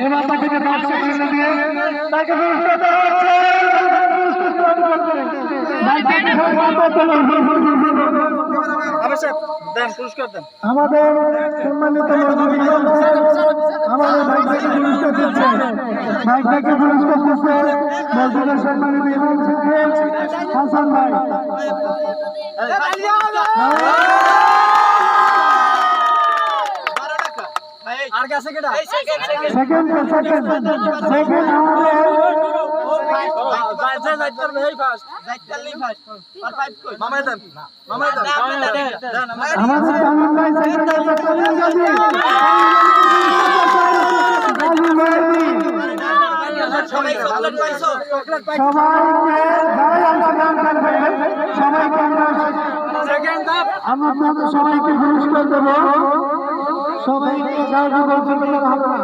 এবার তাকে পাঁচশো কিনে দিয়ে তাকে পুরস্কার দেওয়া হচ্ছে। আমাদের সম্মানিত আমাদের ভাইকে পুরস্কার দিচ্ছে, ভাইকে পুরস্কার দিচ্ছে মসজিদের সম্মানিত ইমাম সাহেব হাসান ভাই। সেকেন্ড আমরা সবাইকে পুরস্কার দেবো, সবাইকে সাহায্য করতে হবে না।